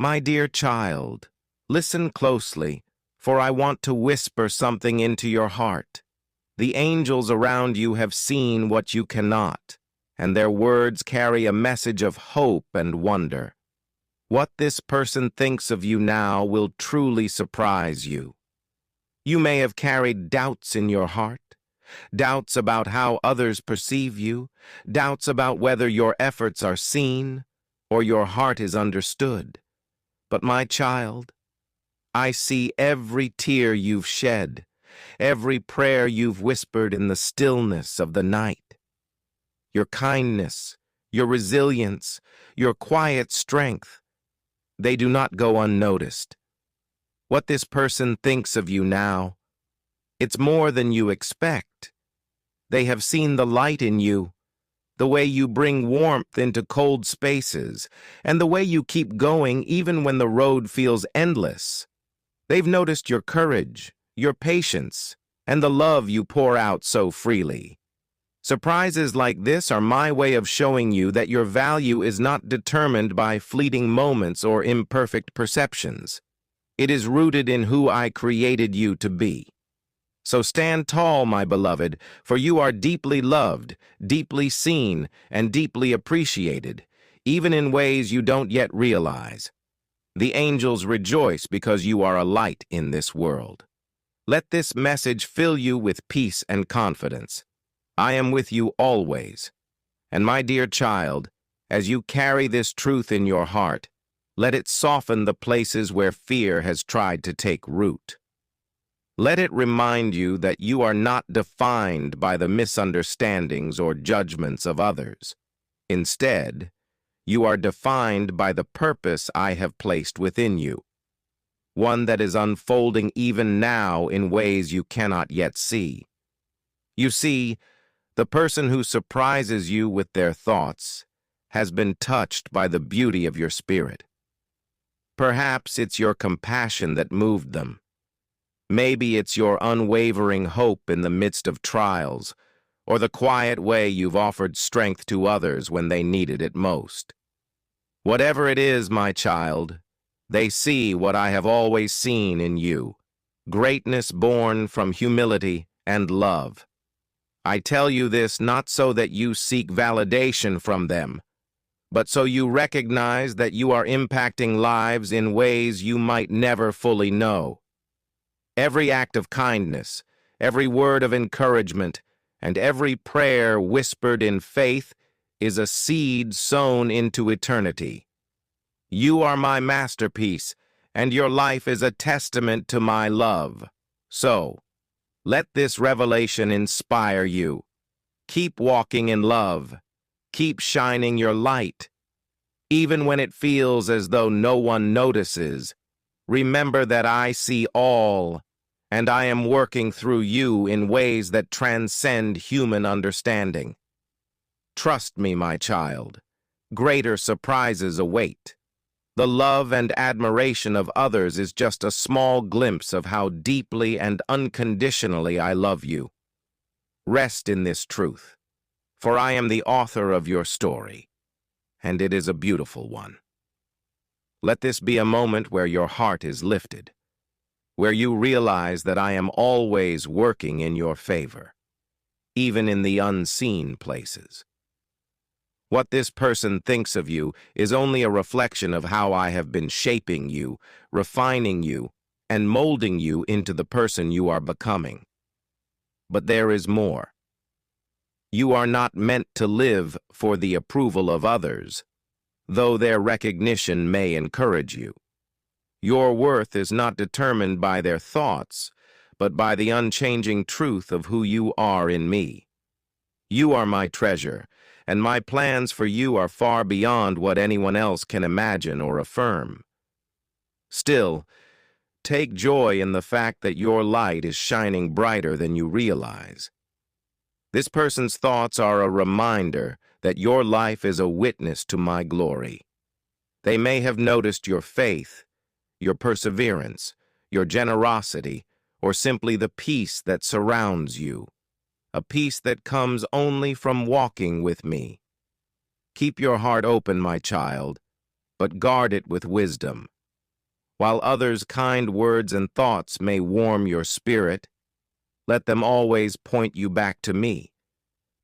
My dear child, listen closely, for I want to whisper something into your heart. The angels around you have seen what you cannot, and their words carry a message of hope and wonder. What this person thinks of you now will truly surprise you. You may have carried doubts in your heart, doubts about how others perceive you, doubts about whether your efforts are seen or your heart is understood. But my child, I see every tear you've shed, every prayer you've whispered in the stillness of the night. Your kindness, your resilience, your quiet strength, they do not go unnoticed. What this person thinks of you now, it's more than you expect. They have seen the light in you, the way you bring warmth into cold spaces, and the way you keep going even when the road feels endless. They've noticed your courage, your patience, and the love you pour out so freely. Surprises like this are my way of showing you that your value is not determined by fleeting moments or imperfect perceptions. It is rooted in who I created you to be. So stand tall, my beloved, for you are deeply loved, deeply seen, and deeply appreciated, even in ways you don't yet realize. The angels rejoice because you are a light in this world. Let this message fill you with peace and confidence. I am with you always. And my dear child, as you carry this truth in your heart, let it soften the places where fear has tried to take root. Let it remind you that you are not defined by the misunderstandings or judgments of others. Instead, you are defined by the purpose I have placed within you, one that is unfolding even now in ways you cannot yet see. You see, the person who surprises you with their thoughts has been touched by the beauty of your spirit. Perhaps it's your compassion that moved them. Maybe it's your unwavering hope in the midst of trials, or the quiet way you've offered strength to others when they needed it most. Whatever it is, my child, they see what I have always seen in you, greatness born from humility and love. I tell you this not so that you seek validation from them, but so you recognize that you are impacting lives in ways you might never fully know. Every act of kindness, every word of encouragement, and every prayer whispered in faith is a seed sown into eternity. You are my masterpiece, and your life is a testament to my love. So, let this revelation inspire you. Keep walking in love. Keep shining your light. Even when it feels as though no one notices, remember that I see all, and I am working through you in ways that transcend human understanding. Trust me, my child. Greater surprises await. The love and admiration of others is just a small glimpse of how deeply and unconditionally I love you. Rest in this truth, for I am the author of your story, and it is a beautiful one. Let this be a moment where your heart is lifted, where you realize that I am always working in your favor, even in the unseen places. What this person thinks of you is only a reflection of how I have been shaping you, refining you, and molding you into the person you are becoming. But there is more. You are not meant to live for the approval of others, though their recognition may encourage you. Your worth is not determined by their thoughts, but by the unchanging truth of who you are in me. You are my treasure, and my plans for you are far beyond what anyone else can imagine or affirm. Still, take joy in the fact that your light is shining brighter than you realize. This person's thoughts are a reminder that your life is a witness to my glory. They may have noticed your faith, your perseverance, your generosity, or simply the peace that surrounds you, a peace that comes only from walking with me. Keep your heart open, my child. but guard it with wisdom. While others' kind words and thoughts may warm your spirit, let them always point you back to me,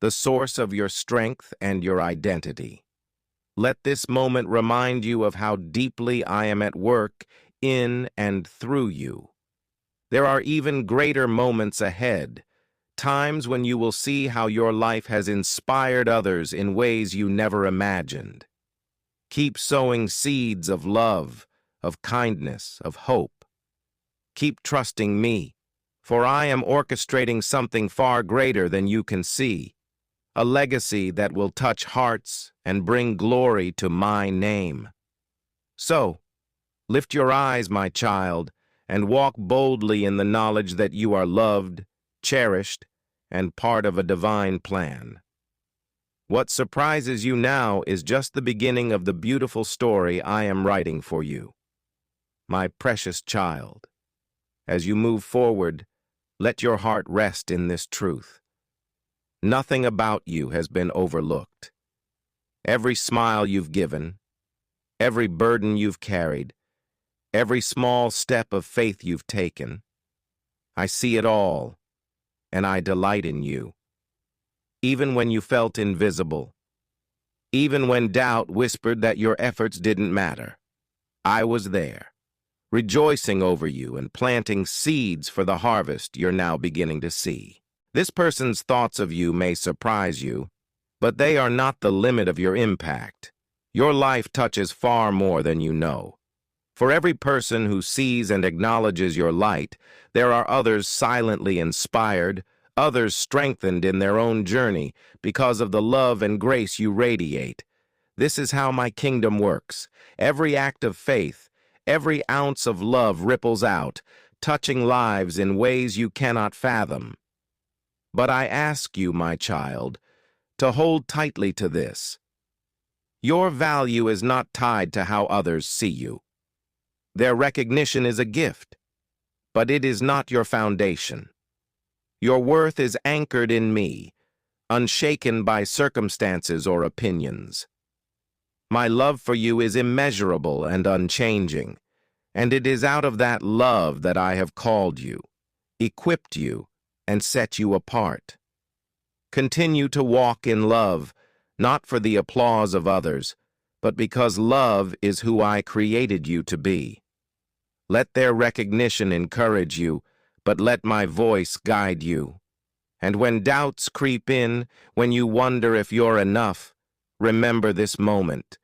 the source of your strength and your identity. Let this moment remind you of how deeply I am at work in and through you. There are even greater moments ahead, times when you will see how your life has inspired others in ways you never imagined. Keep sowing seeds of love, of kindness, of hope. Keep trusting me, for I am orchestrating something far greater than you can see, a legacy that will touch hearts and bring glory to my name. So, lift your eyes, my child, and walk boldly in the knowledge that you are loved, cherished, and part of a divine plan. What surprises you now is just the beginning of the beautiful story I am writing for you. My precious child, as you move forward, let your heart rest in this truth. Nothing about you has been overlooked. Every smile you've given, every burden you've carried, every small step of faith you've taken, I see it all, and I delight in you. Even when you felt invisible, even when doubt whispered that your efforts didn't matter, I was there, rejoicing over you and planting seeds for the harvest you're now beginning to see. This person's thoughts of you may surprise you, but they are not the limit of your impact. Your life touches far more than you know. For every person who sees and acknowledges your light, there are others silently inspired, others strengthened in their own journey because of the love and grace you radiate. This is how my kingdom works. Every act of faith, every ounce of love ripples out, touching lives in ways you cannot fathom. But I ask you, my child, to hold tightly to this. Your value is not tied to how others see you. Their recognition is a gift, but it is not your foundation. Your worth is anchored in me, unshaken by circumstances or opinions. My love for you is immeasurable and unchanging, and it is out of that love that I have called you, equipped you, and set you apart. Continue to walk in love, not for the applause of others, but because love is who I created you to be. Let their recognition encourage you, but let my voice guide you. And when doubts creep in, when you wonder if you're enough, remember this moment,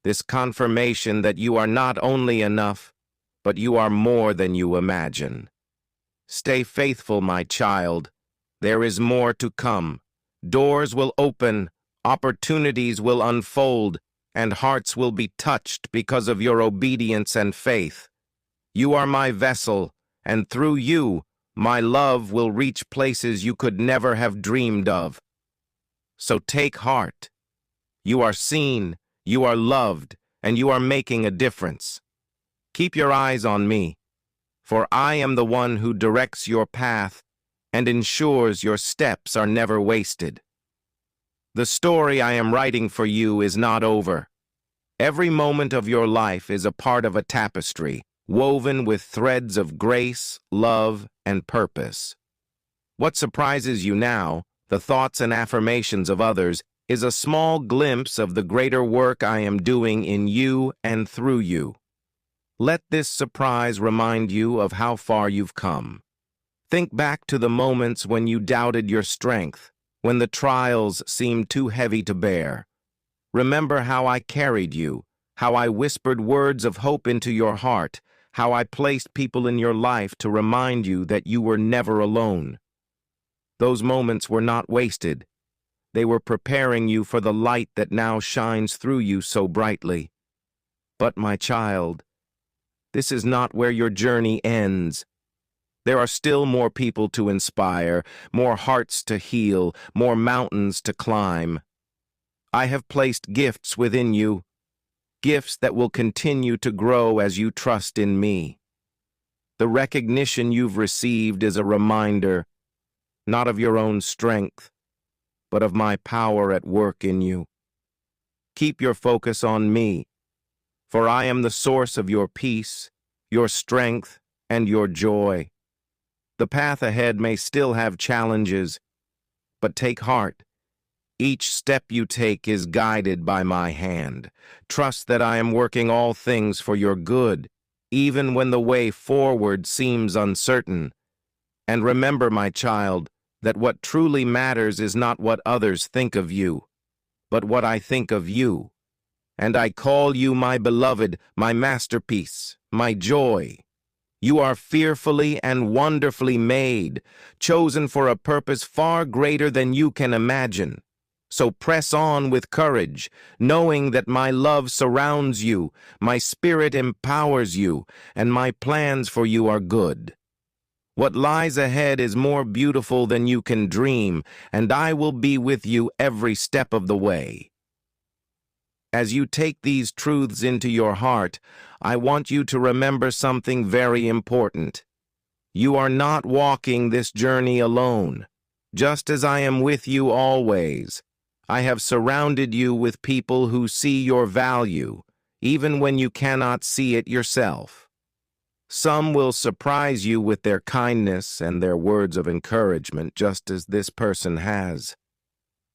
this confirmation that you are not only enough, but you are more than you imagine. Stay faithful, my child. There is more to come. Doors will open, opportunities will unfold, and hearts will be touched because of your obedience and faith. You are my vessel, and through you, my love will reach places you could never have dreamed of. So take heart. You are seen, you are loved, and you are making a difference. Keep your eyes on me, for I am the one who directs your path and ensures your steps are never wasted. The story I am writing for you is not over. Every moment of your life is a part of a tapestry, woven with threads of grace, love, and purpose. What surprises you now, the thoughts and affirmations of others, is a small glimpse of the greater work I am doing in you and through you. Let this surprise remind you of how far you've come. Think back to the moments when you doubted your strength, when the trials seemed too heavy to bear. Remember how I carried you, how I whispered words of hope into your heart, how I placed people in your life to remind you that you were never alone. Those moments were not wasted. They were preparing you for the light that now shines through you so brightly. But, my child, this is not where your journey ends. There are still more people to inspire, more hearts to heal, more mountains to climb. I have placed gifts within you, gifts that will continue to grow as you trust in me. The recognition you've received is a reminder, not of your own strength, but of my power at work in you. Keep your focus on me, for I am the source of your peace, your strength, and your joy. The path ahead may still have challenges, but take heart. Each step you take is guided by my hand. Trust that I am working all things for your good, even when the way forward seems uncertain. And remember, my child, that what truly matters is not what others think of you, but what I think of you. And I call you my beloved, my masterpiece, my joy. You are fearfully and wonderfully made, chosen for a purpose far greater than you can imagine. So press on with courage, knowing that my love surrounds you, my spirit empowers you, and my plans for you are good. What lies ahead is more beautiful than you can dream, and I will be with you every step of the way. As you take these truths into your heart, I want you to remember something very important. You are not walking this journey alone. Just as I am with you always, I have surrounded you with people who see your value, even when you cannot see it yourself. Some will surprise you with their kindness and their words of encouragement, just as this person has.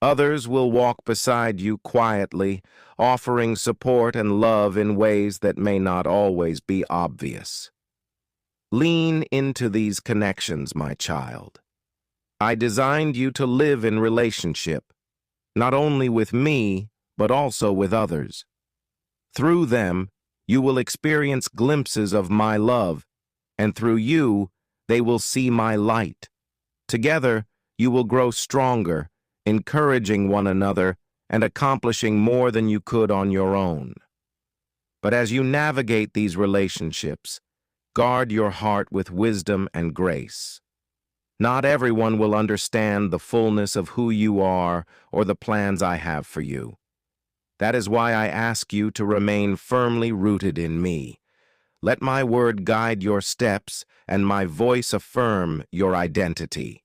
Others will walk beside you quietly, offering support and love in ways that may not always be obvious. Lean into these connections, my child. I designed you to live in relationship, not only with me, but also with others. Through them, you will experience glimpses of my love, and through you, they will see my light. Together, you will grow stronger, encouraging one another and accomplishing more than you could on your own. But as you navigate these relationships, guard your heart with wisdom and grace. Not everyone will understand the fullness of who you are or the plans I have for you. That is why I ask you to remain firmly rooted in me. Let my word guide your steps and my voice affirm your identity.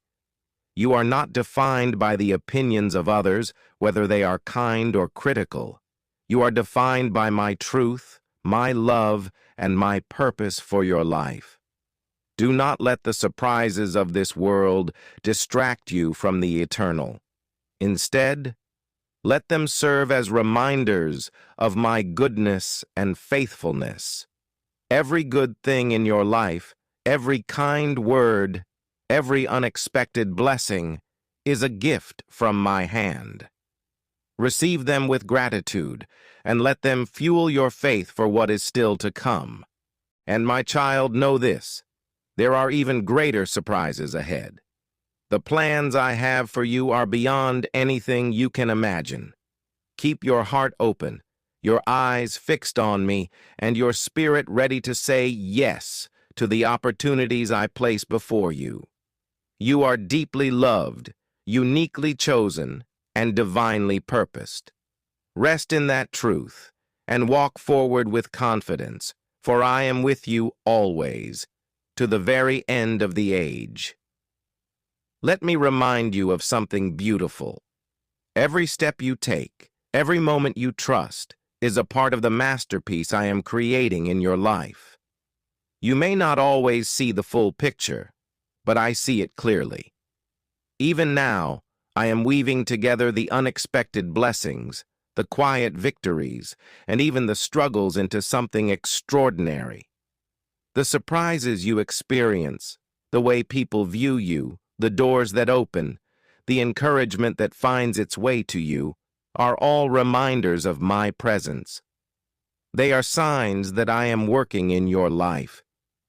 You are not defined by the opinions of others, whether they are kind or critical. You are defined by my truth, my love, and my purpose for your life. Do not let the surprises of this world distract you from the eternal. Instead, let them serve as reminders of my goodness and faithfulness. Every good thing in your life, every kind word, every unexpected blessing is a gift from my hand. Receive them with gratitude, and let them fuel your faith for what is still to come. And my child, know this: there are even greater surprises ahead. The plans I have for you are beyond anything you can imagine. Keep your heart open, your eyes fixed on me, and your spirit ready to say yes to the opportunities I place before you. You are deeply loved, uniquely chosen, and divinely purposed. Rest in that truth and walk forward with confidence, for I am with you always, to the very end of the age. Let me remind you of something beautiful. Every step you take, every moment you trust, is a part of the masterpiece I am creating in your life. You may not always see the full picture, but I see it clearly. Even now, I am weaving together the unexpected blessings, the quiet victories, and even the struggles into something extraordinary. The surprises you experience, the way people view you, the doors that open, the encouragement that finds its way to you, are all reminders of my presence. They are signs that I am working in your life,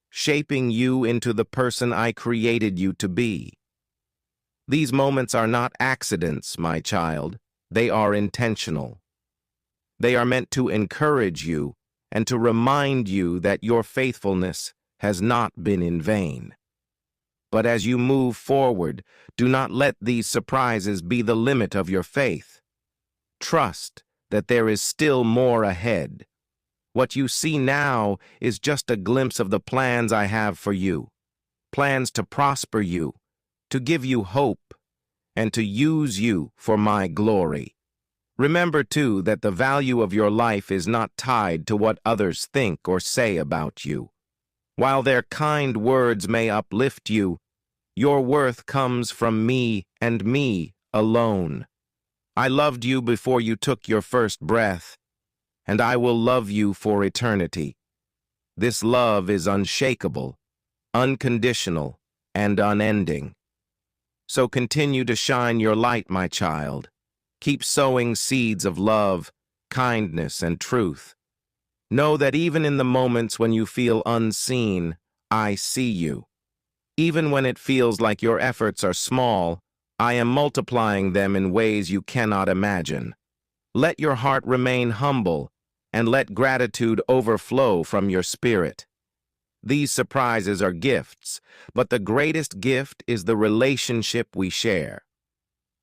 shaping you into the person I created you to be. These moments are not accidents, my child. They are intentional. They are meant to encourage you and to remind you that your faithfulness has not been in vain. But as you move forward, do not let these surprises be the limit of your faith. Trust that there is still more ahead. What you see now is just a glimpse of the plans I have for you. Plans to prosper you, to give you hope, and to use you for my glory. Remember, too, that the value of your life is not tied to what others think or say about you. While their kind words may uplift you, your worth comes from me and me alone. I loved you before you took your first breath, and I will love you for eternity. This love is unshakable, unconditional, and unending. So continue to shine your light, my child. Keep sowing seeds of love, kindness, and truth. Know that even in the moments when you feel unseen, I see you. Even when it feels like your efforts are small, I am multiplying them in ways you cannot imagine. Let your heart remain humble, and let gratitude overflow from your spirit. These surprises are gifts, but the greatest gift is the relationship we share.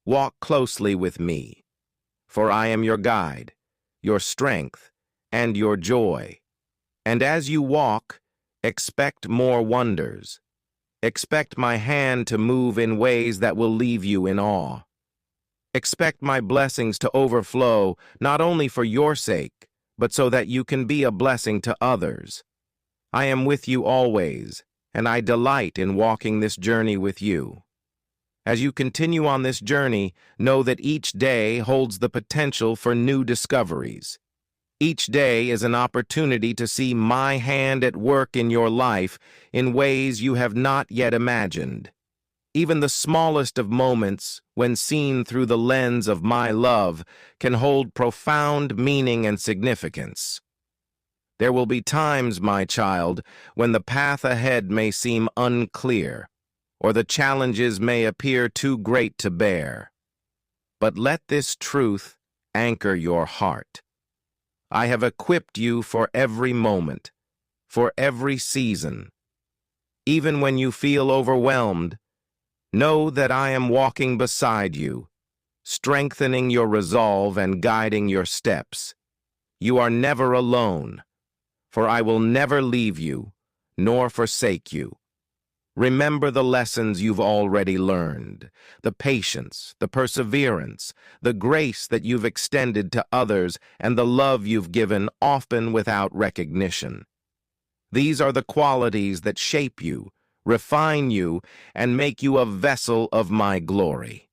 Walk closely with me, for I am your guide, your strength, and your joy. And as you walk, expect more wonders. Expect my hand to move in ways that will leave you in awe. Expect my blessings to overflow, not only for your sake, but so that you can be a blessing to others. I am with you always, and I delight in walking this journey with you. As you continue on this journey, know that each day holds the potential for new discoveries. Each day is an opportunity to see my hand at work in your life in ways you have not yet imagined. Even the smallest of moments, when seen through the lens of my love, can hold profound meaning and significance. There will be times, my child, when the path ahead may seem unclear, or the challenges may appear too great to bear. But let this truth anchor your heart. I have equipped you for every moment, for every season. Even when you feel overwhelmed, know that I am walking beside you, strengthening your resolve and guiding your steps. You are never alone, for I will never leave you, nor forsake you. Remember the lessons you've already learned, the patience, the perseverance, the grace that you've extended to others, and the love you've given, often without recognition. These are the qualities that shape you, refine you, and make you a vessel of my glory.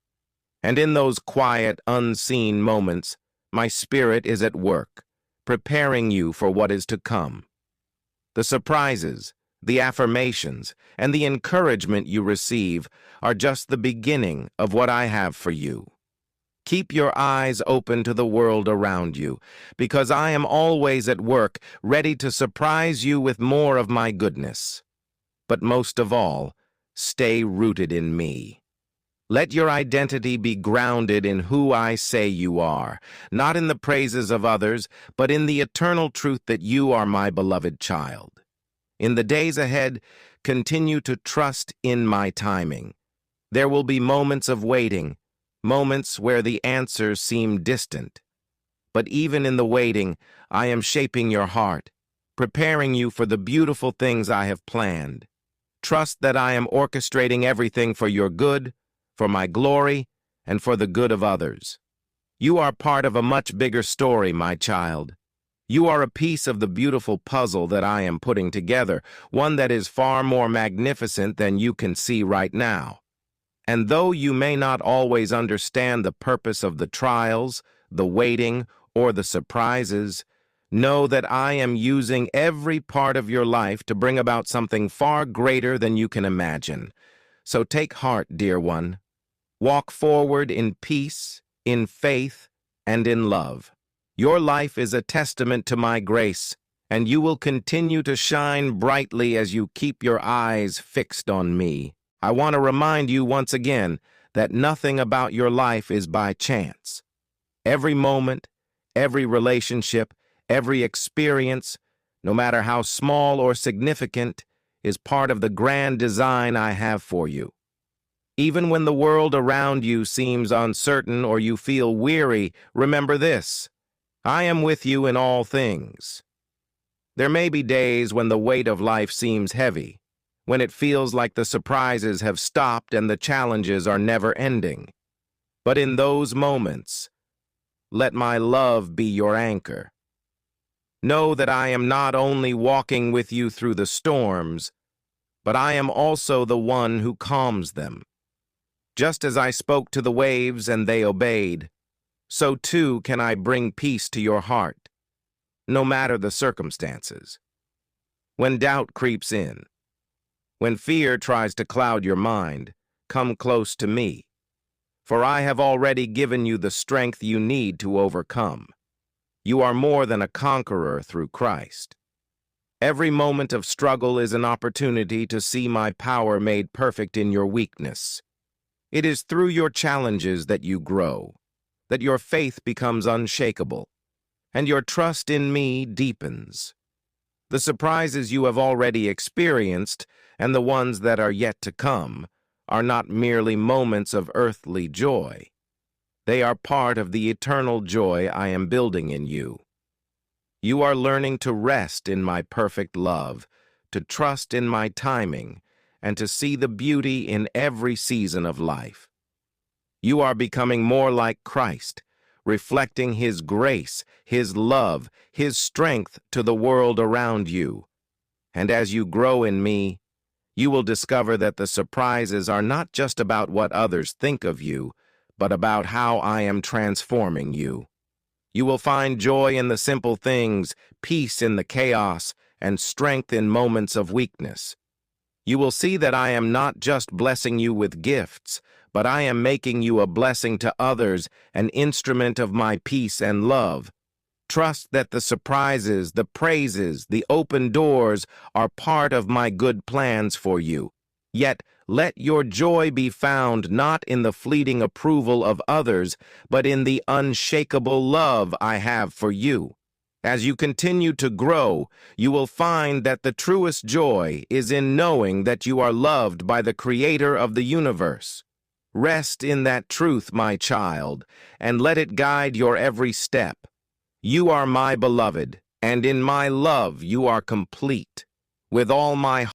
And in those quiet, unseen moments, my spirit is at work, preparing you for what is to come. The surprises, the affirmations, and the encouragement you receive are just the beginning of what I have for you. Keep your eyes open to the world around you, because I am always at work, ready to surprise you with more of my goodness. But most of all, stay rooted in me. Let your identity be grounded in who I say you are, not in the praises of others, but in the eternal truth that you are my beloved child. In the days ahead, continue to trust in my timing. There will be moments of waiting, moments where the answers seem distant. But even in the waiting, I am shaping your heart, preparing you for the beautiful things I have planned. Trust that I am orchestrating everything for your good, for my glory, and for the good of others. You are part of a much bigger story, my child. You are a piece of the beautiful puzzle that I am putting together, one that is far more magnificent than you can see right now. And though you may not always understand the purpose of the trials, the waiting, or the surprises, know that I am using every part of your life to bring about something far greater than you can imagine. So take heart, dear one. Walk forward in peace, in faith, and in love. Your life is a testament to my grace, and you will continue to shine brightly as you keep your eyes fixed on me. I want to remind you once again that nothing about your life is by chance. Every moment, every relationship, every experience, no matter how small or significant, is part of the grand design I have for you. Even when the world around you seems uncertain or you feel weary, remember this: I am with you in all things. There may be days when the weight of life seems heavy, when it feels like the surprises have stopped and the challenges are never ending. But in those moments, let my love be your anchor. Know that I am not only walking with you through the storms, but I am also the one who calms them. Just as I spoke to the waves and they obeyed, so too can I bring peace to your heart, no matter the circumstances. When doubt creeps in, when fear tries to cloud your mind, come close to me, for I have already given you the strength you need to overcome. You are more than a conqueror through Christ. Every moment of struggle is an opportunity to see my power made perfect in your weakness. It is through your challenges that you grow, that your faith becomes unshakable, and your trust in me deepens. The surprises you have already experienced, and the ones that are yet to come, are not merely moments of earthly joy. They are part of the eternal joy I am building in you. You are learning to rest in my perfect love, to trust in my timing, and to see the beauty in every season of life. You are becoming more like Christ, reflecting His grace, His love, His strength to the world around you. And as you grow in me, you will discover that the surprises are not just about what others think of you, but about how I am transforming you. You will find joy in the simple things, peace in the chaos, and strength in moments of weakness. You will see that I am not just blessing you with gifts, but I am making you a blessing to others, an instrument of my peace and love. Trust that the surprises, the praises, the open doors are part of my good plans for you. Yet, let your joy be found not in the fleeting approval of others, but in the unshakable love I have for you. As you continue to grow, you will find that the truest joy is in knowing that you are loved by the Creator of the universe. Rest in that truth, my child, and let it guide your every step. You are my beloved, and in my love you are complete. With all my